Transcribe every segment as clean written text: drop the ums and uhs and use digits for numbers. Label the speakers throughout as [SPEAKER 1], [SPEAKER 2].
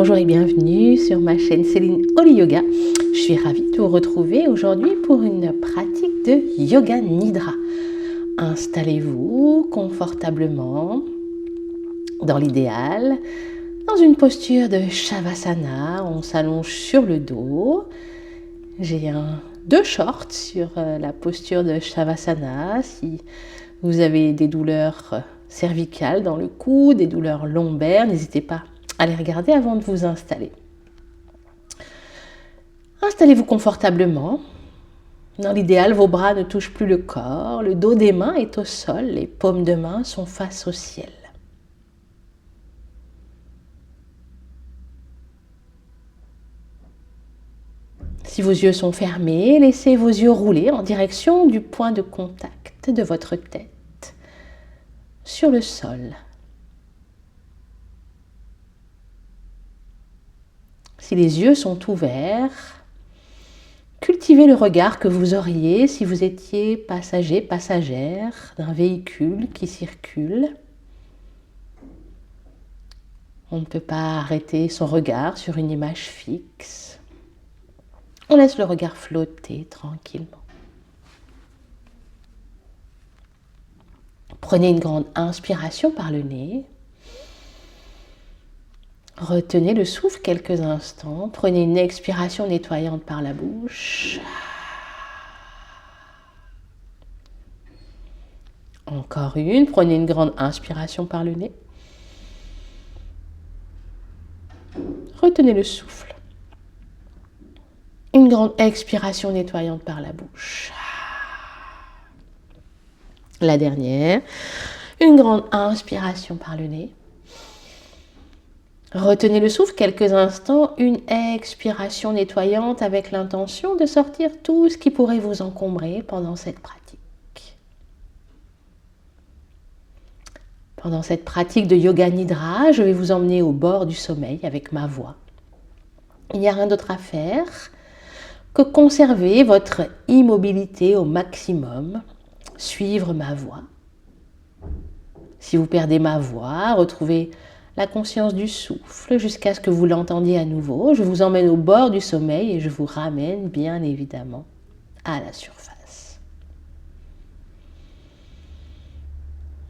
[SPEAKER 1] Bonjour et bienvenue sur ma chaîne Céline Holly Yoga. Je suis ravie de vous retrouver aujourd'hui pour une pratique de Yoga Nidra. Installez-vous confortablement, dans l'idéal, dans une posture de Shavasana. On s'allonge sur le dos. J'ai deux shorts sur la posture de Shavasana. Si vous avez des douleurs cervicales dans le cou, des douleurs lombaires, n'hésitez pas à les regarder avant de vous installer. Installez-vous confortablement. Dans l'idéal, vos bras ne touchent plus le corps, le dos des mains est au sol, les paumes de main sont face au ciel. Si vos yeux sont fermés, laissez vos yeux rouler en direction du point de contact de votre tête sur le sol. Si les yeux sont ouverts, cultivez le regard que vous auriez si vous étiez passager, passagère d'un véhicule qui circule. On ne peut pas arrêter son regard sur une image fixe. On laisse le regard flotter tranquillement. Prenez une grande inspiration par le nez. Retenez le souffle quelques instants. Prenez une expiration nettoyante par la bouche. Encore une. Prenez une grande inspiration par le nez. Retenez le souffle. Une grande expiration nettoyante par la bouche. La dernière. Une grande inspiration par le nez. Retenez le souffle quelques instants, une expiration nettoyante avec l'intention de sortir tout ce qui pourrait vous encombrer pendant cette pratique. Pendant cette pratique de Yoga Nidra, je vais vous emmener au bord du sommeil avec ma voix. Il n'y a rien d'autre à faire que conserver votre immobilité au maximum, suivre ma voix. Si vous perdez ma voix, retrouvez la conscience du souffle jusqu'à ce que vous l'entendiez à nouveau. Je vous emmène au bord du sommeil et je vous ramène bien évidemment à la surface.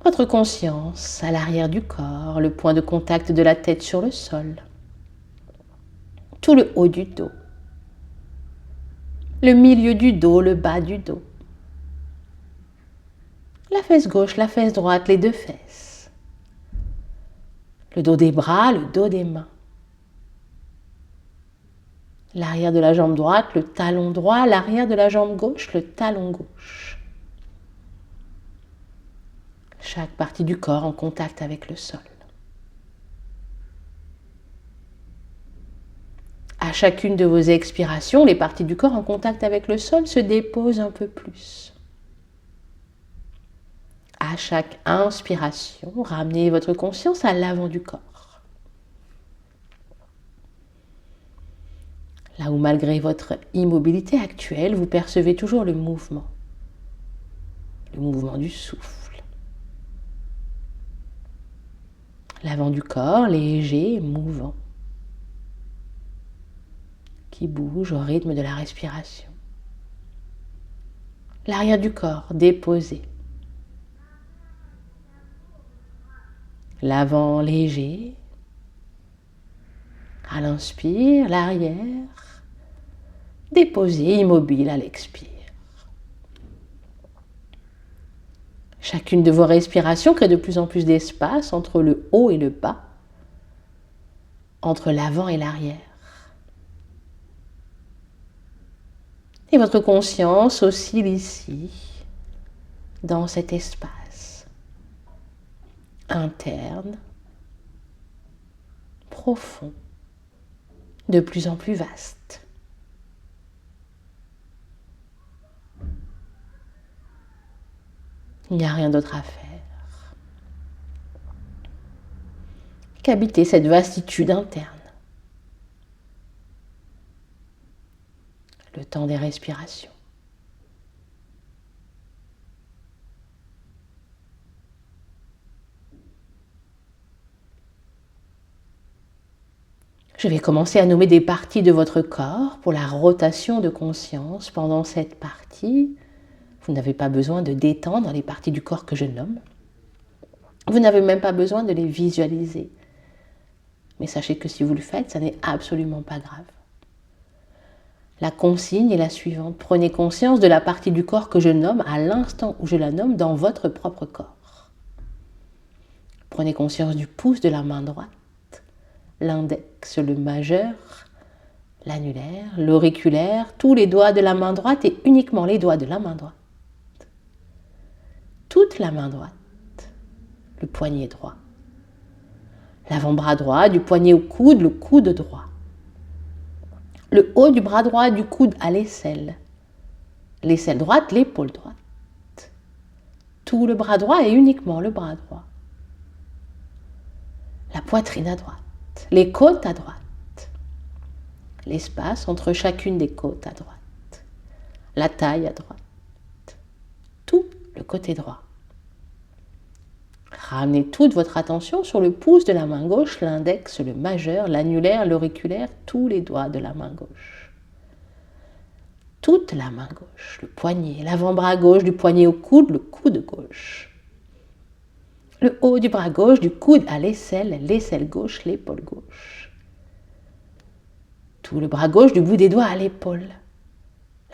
[SPEAKER 1] Votre conscience à l'arrière du corps, le point de contact de la tête sur le sol, tout le haut du dos, le milieu du dos, le bas du dos, la fesse gauche, la fesse droite, les deux fesses, le dos des bras, le dos des mains, l'arrière de la jambe droite, le talon droit, l'arrière de la jambe gauche, le talon gauche. Chaque partie du corps en contact avec le sol. À chacune de vos expirations, les parties du corps en contact avec le sol se déposent un peu plus. À chaque inspiration, ramenez votre conscience à l'avant du corps. Là où malgré votre immobilité actuelle, vous percevez toujours le mouvement du souffle. L'avant du corps léger et mouvant, qui bouge au rythme de la respiration. L'arrière du corps déposé. L'avant léger. À l'inspire, l'arrière déposé, immobile à l'expire. Chacune de vos respirations crée de plus en plus d'espace entre le haut et le bas, entre l'avant et l'arrière. Et votre conscience oscille ici, dans cet espace interne, profond, de plus en plus vaste. Il n'y a rien d'autre à faire qu'habiter cette vastitude interne. Le temps des respirations. Je vais commencer à nommer des parties de votre corps pour la rotation de conscience pendant cette partie. Vous n'avez pas besoin de détendre les parties du corps que je nomme. Vous n'avez même pas besoin de les visualiser. Mais sachez que si vous le faites, ça n'est absolument pas grave. La consigne est la suivante. Prenez conscience de la partie du corps que je nomme à l'instant où je la nomme dans votre propre corps. Prenez conscience du pouce de la main droite, l'index, le majeur, l'annulaire, l'auriculaire, tous les doigts de la main droite et uniquement les doigts de la main droite. Toute la main droite, le poignet droit. L'avant-bras droit, du poignet au coude, le coude droit. Le haut du bras droit du coude à l'aisselle. L'aisselle droite, l'épaule droite. Tout le bras droit et uniquement le bras droit. La poitrine à droite. Les côtes à droite. L'espace entre chacune des côtes à droite. La taille à droite. Tout le côté droit. Ramenez toute votre attention sur le pouce de la main gauche, l'index, le majeur, l'annulaire, l'auriculaire, tous les doigts de la main gauche. Toute la main gauche, le poignet, l'avant-bras gauche du poignet au coude, le coude gauche. Le haut du bras gauche du coude à l'aisselle gauche, l'épaule gauche. Tout le bras gauche du bout des doigts à l'épaule.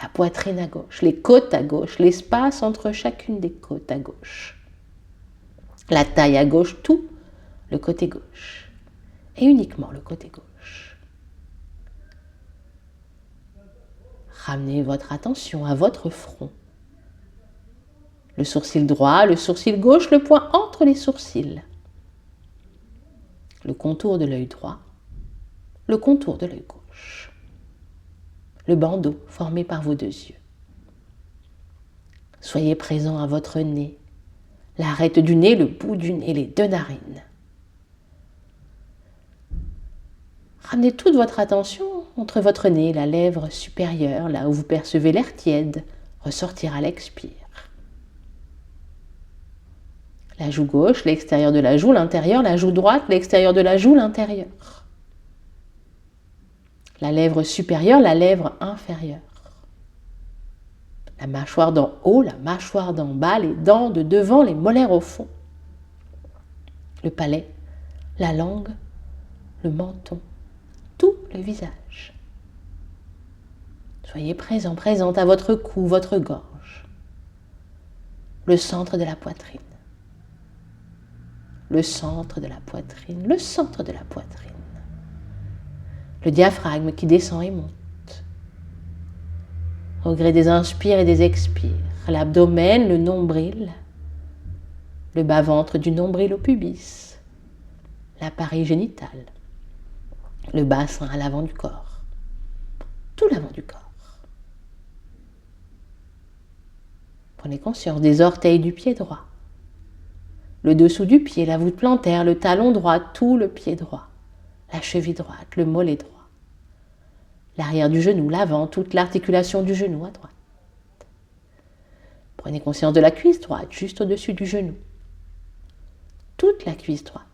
[SPEAKER 1] La poitrine à gauche, les côtes à gauche, l'espace entre chacune des côtes à gauche. La taille à gauche, tout le côté gauche. Et uniquement le côté gauche. Ramenez votre attention à votre front. Le sourcil droit, le sourcil gauche, le point entre les sourcils. Le contour de l'œil droit, le contour de l'œil gauche. Le bandeau formé par vos deux yeux. Soyez présent à votre nez. L'arête du nez, le bout du nez, les deux narines. Ramenez toute votre attention entre votre nez et la lèvre supérieure, là où vous percevez l'air tiède ressortir à l'expire. La joue gauche, l'extérieur de la joue, l'intérieur, la joue droite, l'extérieur de la joue, l'intérieur. La lèvre supérieure, la lèvre inférieure. La mâchoire d'en haut, la mâchoire d'en bas, les dents de devant, les molaires au fond. Le palais, la langue, le menton, tout le visage. Soyez présent, présente à votre cou, votre gorge. Le centre de la poitrine. Le centre de la poitrine, le centre de la poitrine. Le diaphragme qui descend et monte. Au gré des inspires et des expires, l'abdomen, le nombril, le bas-ventre du nombril au pubis, l'appareil génital, le bassin à l'avant du corps, tout l'avant du corps. Prenez conscience des orteils du pied droit, le dessous du pied, la voûte plantaire, le talon droit, tout le pied droit, la cheville droite, le mollet droit. L'arrière du genou, l'avant, toute l'articulation du genou à droite. Prenez conscience de la cuisse droite, juste au-dessus du genou. Toute la cuisse droite.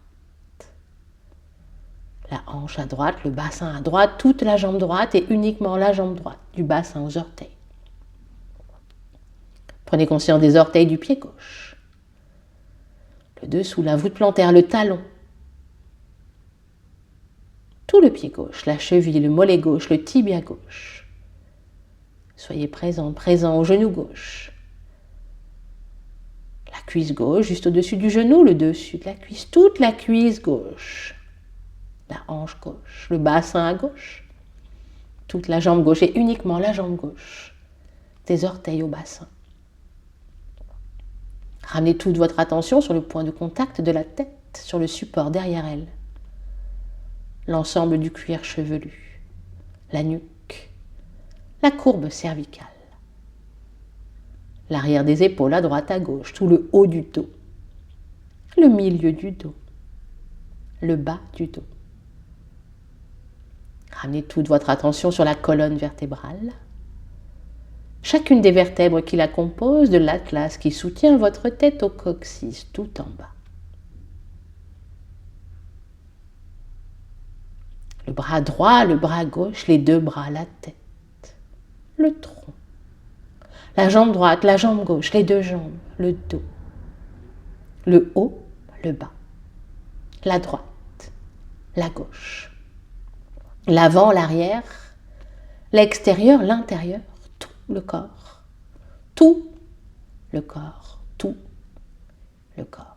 [SPEAKER 1] La hanche à droite, le bassin à droite, toute la jambe droite et uniquement la jambe droite, du bassin aux orteils. Prenez conscience des orteils du pied gauche. Le dessous, la voûte plantaire, le talon. Tout le pied gauche, la cheville, le mollet gauche, le tibia gauche. Soyez présent, présent au genou gauche. La cuisse gauche, juste au-dessus du genou, le dessus de la cuisse, toute la cuisse gauche. La hanche gauche, le bassin à gauche. Toute la jambe gauche et uniquement la jambe gauche. Des orteils au bassin. Ramenez toute votre attention sur le point de contact de la tête, sur le support derrière elle. L'ensemble du cuir chevelu, la nuque, la courbe cervicale, l'arrière des épaules à droite, à gauche, tout le haut du dos, le milieu du dos, le bas du dos. Ramenez toute votre attention sur la colonne vertébrale, chacune des vertèbres qui la composent, de l'atlas qui soutient votre tête au coccyx tout en bas. Le bras droit, le bras gauche, les deux bras, la tête, le tronc. La jambe droite, la jambe gauche, les deux jambes, le dos. Le haut, le bas. La droite, la gauche. L'avant, l'arrière, l'extérieur, l'intérieur, tout le corps. Tout le corps, tout le corps.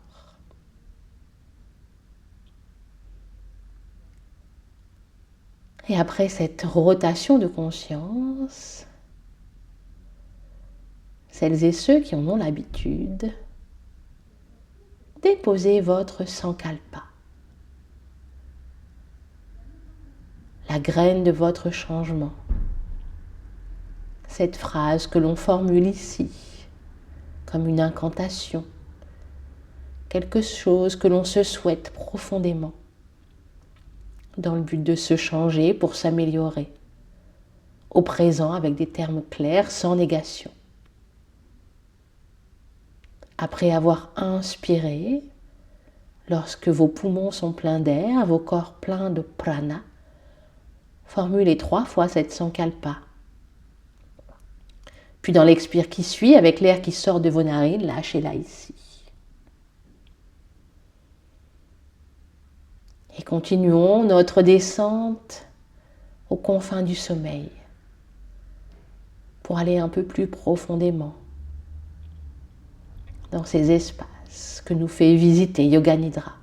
[SPEAKER 1] Et après cette rotation de conscience, celles et ceux qui en ont l'habitude, déposez votre sankalpa, la graine de votre changement. Cette phrase que l'on formule ici, comme une incantation, quelque chose que l'on se souhaite profondément, dans le but de se changer pour s'améliorer, au présent avec des termes clairs, sans négation. Après avoir inspiré, lorsque vos poumons sont pleins d'air, vos corps pleins de prana, formulez 3 fois cette sankalpa. Puis dans l'expire qui suit, avec l'air qui sort de vos narines, lâchez-la ici. Et continuons notre descente aux confins du sommeil pour aller un peu plus profondément dans ces espaces que nous fait visiter Yoga Nidra.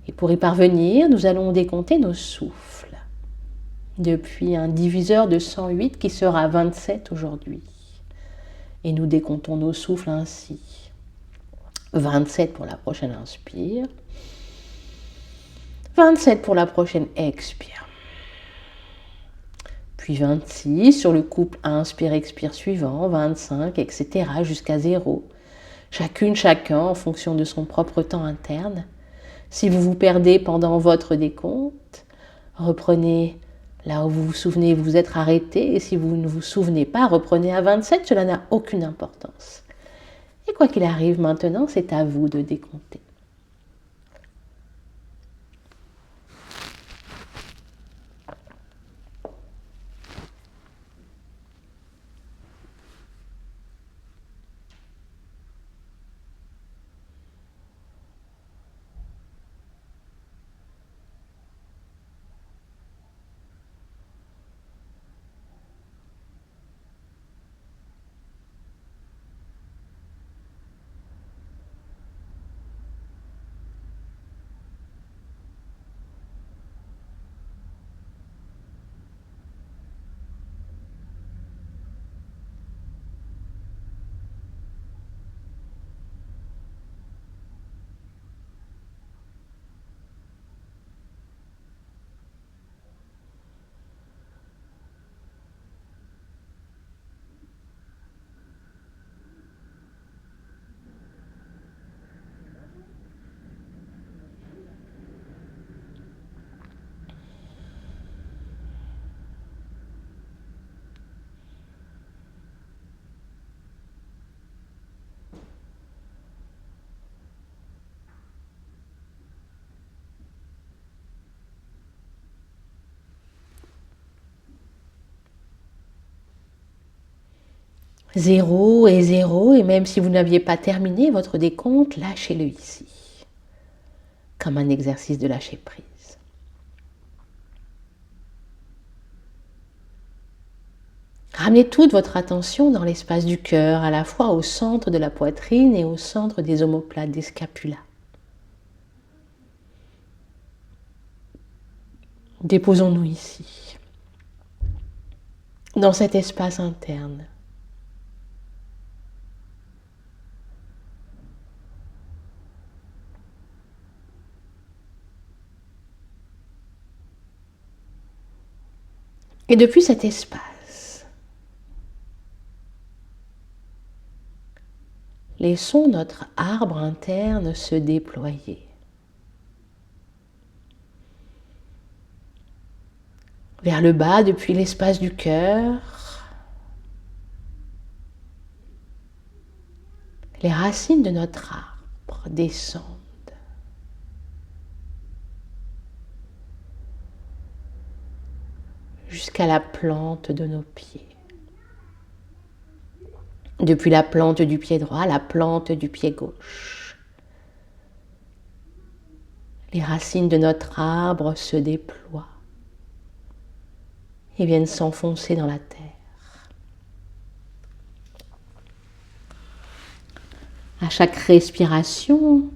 [SPEAKER 1] Et pour y parvenir, nous allons décompter nos souffles depuis un diviseur de 108 qui sera 27 aujourd'hui. Et nous décomptons nos souffles ainsi. 27 pour la prochaine inspire. 27 pour la prochaine expire. Puis 26 sur le couple inspire-expire suivant, 25, etc. jusqu'à 0. Chacune, chacun en fonction de son propre temps interne. Si vous vous perdez pendant votre décompte, reprenez là où vous vous souvenez, vous êtes arrêté. Et si vous ne vous souvenez pas, reprenez à 27, cela n'a aucune importance. Et quoi qu'il arrive maintenant, c'est à vous de décompter. Zéro, et même si vous n'aviez pas terminé votre décompte, lâchez-le ici, comme un exercice de lâcher prise. Ramenez toute votre attention dans l'espace du cœur, à la fois au centre de la poitrine et au centre des omoplates, des scapulas. Déposons-nous ici, dans cet espace interne. Et depuis cet espace, laissons notre arbre interne se déployer. Vers le bas, depuis l'espace du cœur, les racines de notre arbre descendent. jusqu'à la plante de nos pieds. Depuis la plante du pied droit à la plante du pied gauche. Les racines de notre arbre se déploient et viennent s'enfoncer dans la terre. À chaque respiration,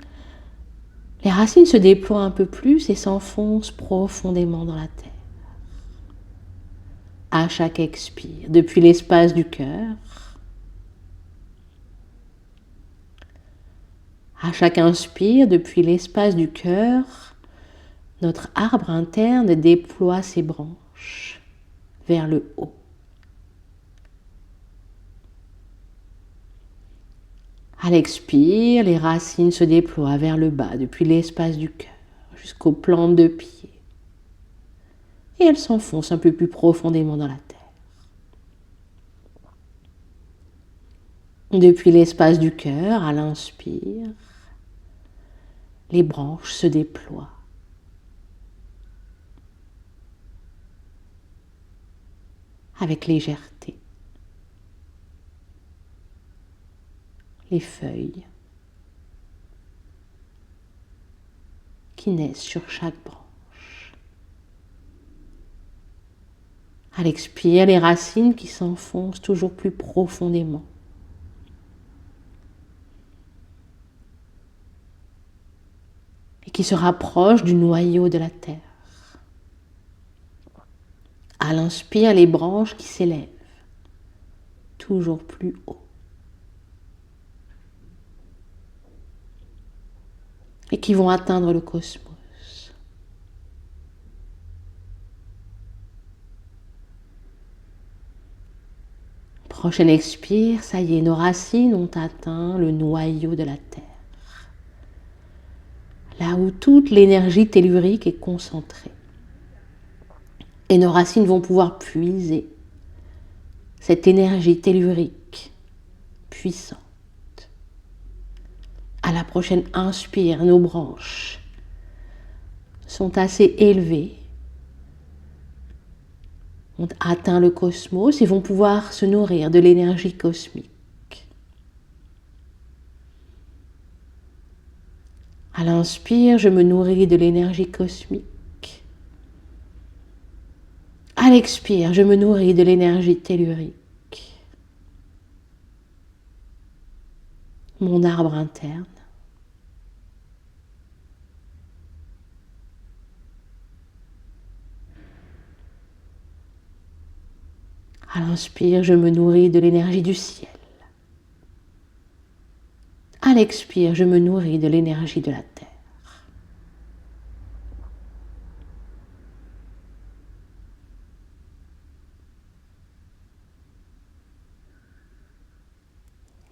[SPEAKER 1] les racines se déploient un peu plus et s'enfoncent profondément dans la terre. À chaque expire, depuis l'espace du cœur, à chaque inspire, depuis l'espace du cœur, notre arbre interne déploie ses branches vers le haut. À l'expire, les racines se déploient vers le bas, depuis l'espace du cœur, jusqu'aux plantes de pied. Et elles s'enfoncent un peu plus profondément dans la terre. Depuis l'espace du cœur, à l'inspire, les branches se déploient. Avec légèreté. Les feuilles qui naissent sur chaque branche. À l'expire, les racines qui s'enfoncent toujours plus profondément. Et qui se rapprochent du noyau de la terre. À l'inspire, les branches qui s'élèvent toujours plus haut. Et qui vont atteindre le cosmos. Prochaine expire, ça y est, nos racines ont atteint le noyau de la terre. Là où toute l'énergie tellurique est concentrée. Et nos racines vont pouvoir puiser cette énergie tellurique puissante. À la prochaine inspire, nos branches sont assez élevées, ont atteint le cosmos et vont pouvoir se nourrir de l'énergie cosmique. À l'inspire, je me nourris de l'énergie cosmique. À l'expire, je me nourris de l'énergie tellurique. Mon arbre interne. À l'inspire, je me nourris de l'énergie du ciel. À l'expire, je me nourris de l'énergie de la terre.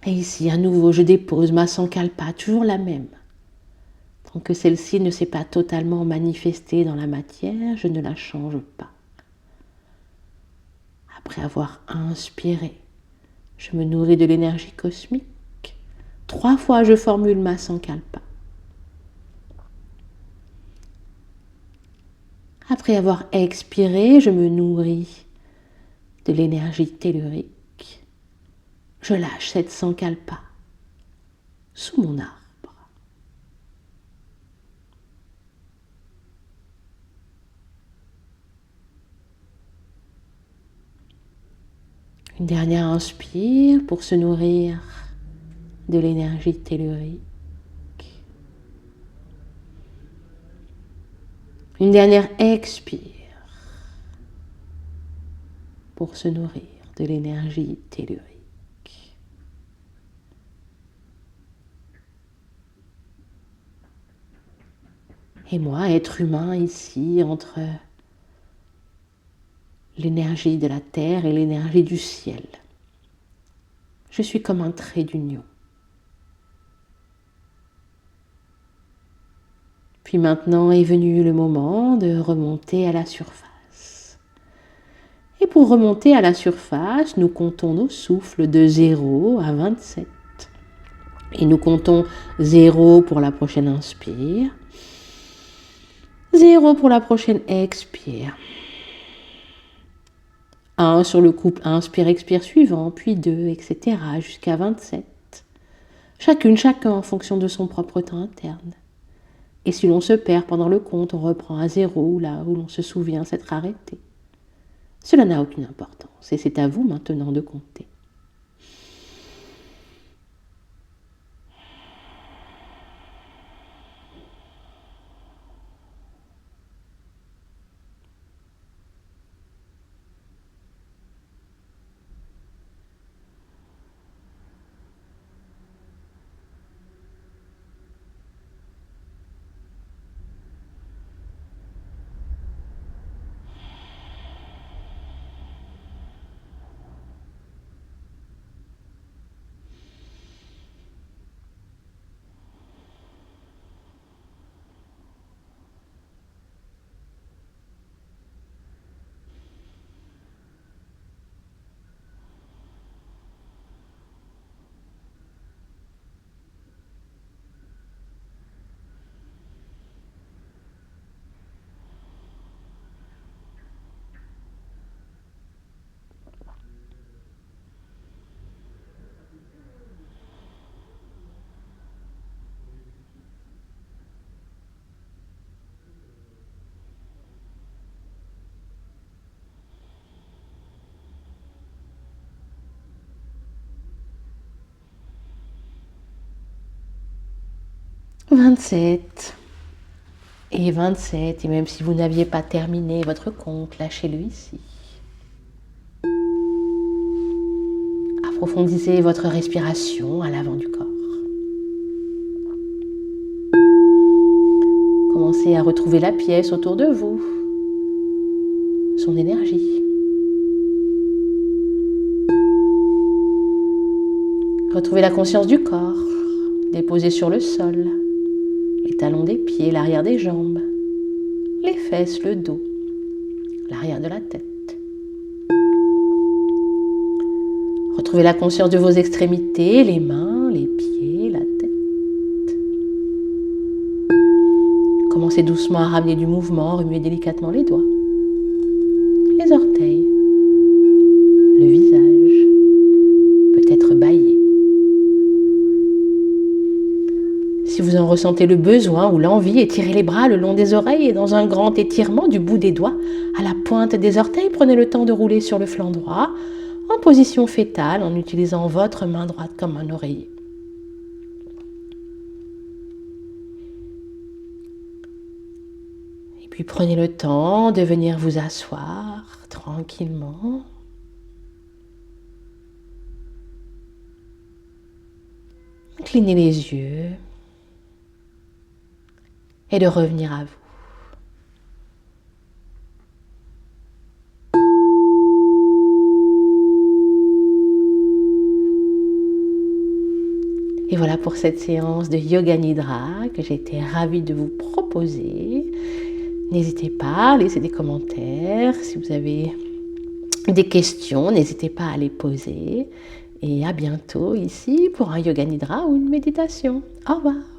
[SPEAKER 1] Et ici, à nouveau, je dépose ma sankalpa, toujours la même. Tant que celle-ci ne s'est pas totalement manifestée dans la matière, je ne la change pas. Après avoir inspiré, je me nourris de l'énergie cosmique. 3 fois, je formule ma sankalpa. Après avoir expiré, je me nourris de l'énergie tellurique. Je lâche cette sankalpa sous mon arbre. Une dernière inspire pour se nourrir de l'énergie tellurique. Une dernière expire pour se nourrir de l'énergie tellurique. Et moi, être humain ici, entre l'énergie de la terre et l'énergie du ciel, je suis comme un trait d'union. Puis maintenant est venu le moment de remonter à la surface. Et pour remonter à la surface, nous comptons nos souffles de 0 à 27. Et nous comptons 0 pour la prochaine inspire, 0 pour la prochaine expire. 1 sur le couple inspire-expire suivant, puis 2, etc. jusqu'à 27. Chacun en fonction de son propre temps interne. Et si l'on se perd pendant le compte, on reprend à 0 là où l'on se souvient s'être arrêté. Cela n'a aucune importance et c'est à vous maintenant de compter. « 27. Et 27. Et même si vous n'aviez pas terminé votre compte, lâchez-le ici. Approfondissez votre respiration à l'avant du corps. Commencez à retrouver la pièce autour de vous, son énergie. Retrouvez la conscience du corps, déposé sur le sol, les talons des pieds, l'arrière des jambes, les fesses, le dos, l'arrière de la tête. Retrouvez la conscience de vos extrémités, les mains, les pieds, la tête. Commencez doucement à ramener du mouvement, remuez délicatement les doigts, les orteils, le visage, peut-être bâillé. Si vous en ressentez le besoin ou l'envie, étirez les bras le long des oreilles et dans un grand étirement du bout des doigts à la pointe des orteils, prenez le temps de rouler sur le flanc droit en position fétale en utilisant votre main droite comme un oreiller. Et puis prenez le temps de venir vous asseoir tranquillement. Inclinez les yeux et de revenir à vous. Et voilà pour cette séance de Yoga Nidra que j'ai été ravie de vous proposer. N'hésitez pas à laisser des commentaires. Si vous avez des questions, n'hésitez pas à les poser. Et à bientôt ici pour un Yoga Nidra ou une méditation. Au revoir.